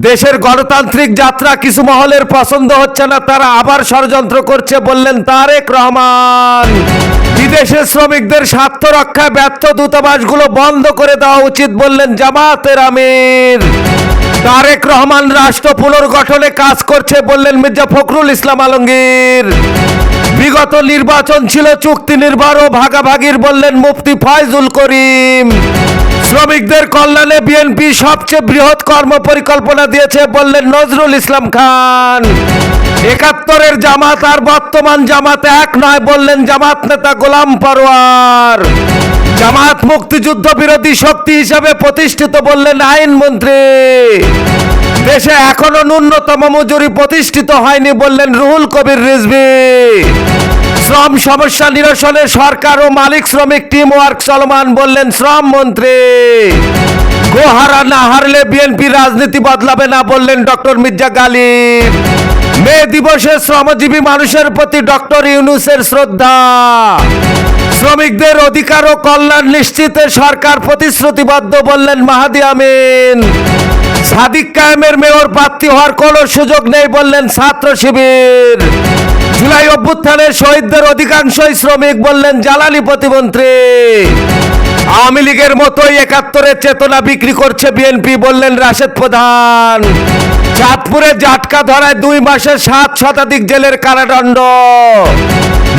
দেশের গণতান্ত্রিক যাত্রা কিছু মহলের পছন্দ হচ্ছে না, তারা আবার ষড়যন্ত্র করছে বললেন তারেক রহমান। বিদেশে শ্রমিকদের স্বার্থ রক্ষায় ব্যর্থ দূতাবাসগুলো বন্ধ করে দেওয়া উচিত বললেন জামাতের আমির। তারেক রহমান রাষ্ট্র পুনর্গঠনে কাজ করছে বললেন মির্জা ফখরুল ইসলাম আলমগীর। বিগত নির্বাচন ছিল চুক্তি নির্ভর ও ভাগাভাগির বললেন মুফতি ফয়জুল করিম। শ্রমিকদের কল্যাণে বিএনপি সবচেয়ে বৃহৎ কর্ম পরিকল্পনা দিয়েছে বললেন নজরুল ইসলাম খান। ৭১-এর জামাত আর বর্তমান জামাত এক নয় বললেন জামাত নেতা গোলাম পরোয়ার। জামাত মুক্তিযুদ্ধ বিরোধী শক্তি হিসেবে প্রতিষ্ঠিত বললেন আইনমন্ত্রী। দেশে এখনো ন্যূনতম মজুরি প্রতিষ্ঠিত হয়নি বললেন রুহুল কবির রিজভী। শ্রম সমস্যা নিরসনে সরকার ও মালিক শ্রমিক টিম ওয়ার্ক চলমান বললেন শ্রম মন্ত্রী। গোহারা না হারলে বিএনপি রাজনীতি বদলাবে না বললেন ডক্টর মির্জা গালিব। মে দিবসে শ্রমজীবী মানুষের প্রতি ডক্টর ইউনূসের শ্রদ্ধা। শ্রমিকদের অধিকার ও কল্যাণ নিশ্চিতে সরকার প্রতিশ্রুতিবদ্ধ বললেন মাহাদি আমিন। সাদিক কায়েমের মেয়র প্রার্থী হওয়ার কোনো সুযোগ নেই বললেন ছাত্র শিবির। জুলাই অভ্যুত্থানের শহীদদের অধিকাংশই শ্রমিক বললেন জ্বালানি প্রতিমন্ত্রী। আওয়ামী লীগের মতোই ৭১-এর চেতনা বিক্রি করছে বিএনপি বললেন রাশেদ প্রধান। চাঁদপুরে জাটকা ধরায় ২ মাসে ৭ শতাধিক জেলের কারাদণ্ড।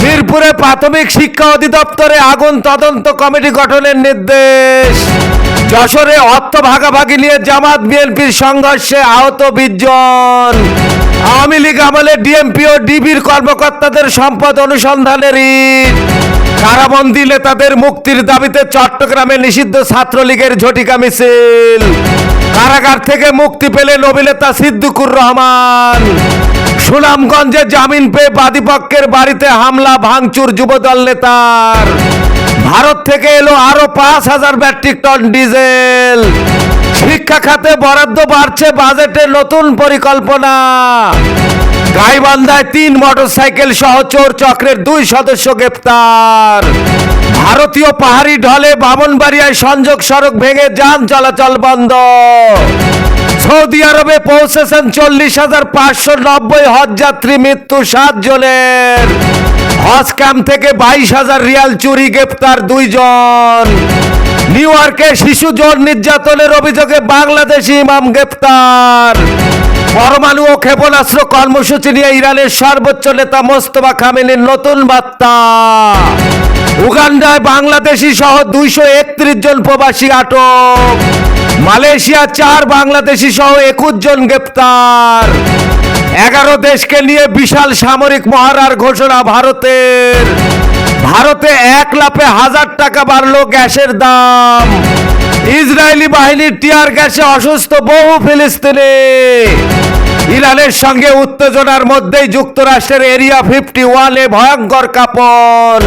মিরপুরে প্রাথমিক শিক্ষা অধিদপ্তরে আগুন তদন্ত কমিটি গঠনের নির্দেশ। যশোরে অর্থ ভাগাভাগি নিয়ে জামাত বিএনপির সংঘর্ষে আহত ২০ জন। আওয়ামী লীগ আমলে ডিএমপি ও ডিবির কর্মকর্তাদের সম্পদ অনুসন্ধানের ইট। কারাবন্দী নেতাদের মুক্তির দাবিতে চট্টগ্রামে নিষিদ্ধ ছাত্রলীগের ঝটিকা মিছিল। কারাগার থেকে মুক্তি পেলেন অভিনেতা সিদ্দিকুর রহমান। সুনামগঞ্জে জামিন পেয়ে বাদীপক্ষের বাড়িতে হামলা ভাঙচুর যুবদল নেতার। ভারত থেকে এলো আরো ৫,০০০ মেট্রিক টন ডিজেল। শিক্ষা খাতে বরাদ্দ বাড়ছে, বাজেটে নতুন পরিকল্পনা। গাইবান্ধায় ৩ মোটরসাইকেল সহ চোর চক্রের ২ সদস্য গ্রেপ্তার। ভারতীয় পাহাড়ি ঢলে ব্রাহ্মণবাড়িয়ায় সংযোগ সড়ক ভেঙে যান চলাচল বন্ধ। সৌদি আরবে পৌঁছেছেন ৪০,৫৯০ হজযাত্রী, মৃত্যু ৭ জনের। হজ ক্যাম্প থেকে ২২,০০০ রিয়াল চুরি, গ্রেপ্তার ২ জন। নিউ ইয়র্কে শিশু যৌন নির্যাতনের অভিযোগে বাংলাদেশি ইমাম গ্রেপ্তার। পরমাণু ও ক্ষেপণাস্ত্র কর্মসূচি নিয়ে ইরানের সর্বোচ্চ নেতা মোস্তফা খামেনির নতুন বার্তা। উগান্ডায় বাংলাদেশি সহ ২৩১ জন প্রবাসী আটক। মালয়েশিয়া ৪ বাংলাদেশি সহ ২১ জন গ্রেপ্তার। ১১ দেশকে নিয়ে বিশাল সামরিক মহড়ার ঘোষণা ভারতের। ভারতে ১ লাফে ১,০০০ টাকা বাড়ল গ্যাসের দাম। ইসরায়েলি বাহিনীর টিয়ার গ্যাসে অসুস্থ বহু ফিলিস্তিনি। ইরানের সঙ্গে উত্তেজনার মধ্যেই যুক্তরাষ্ট্রের এরিয়া 51-এ ভয়ঙ্কর কাঁপন।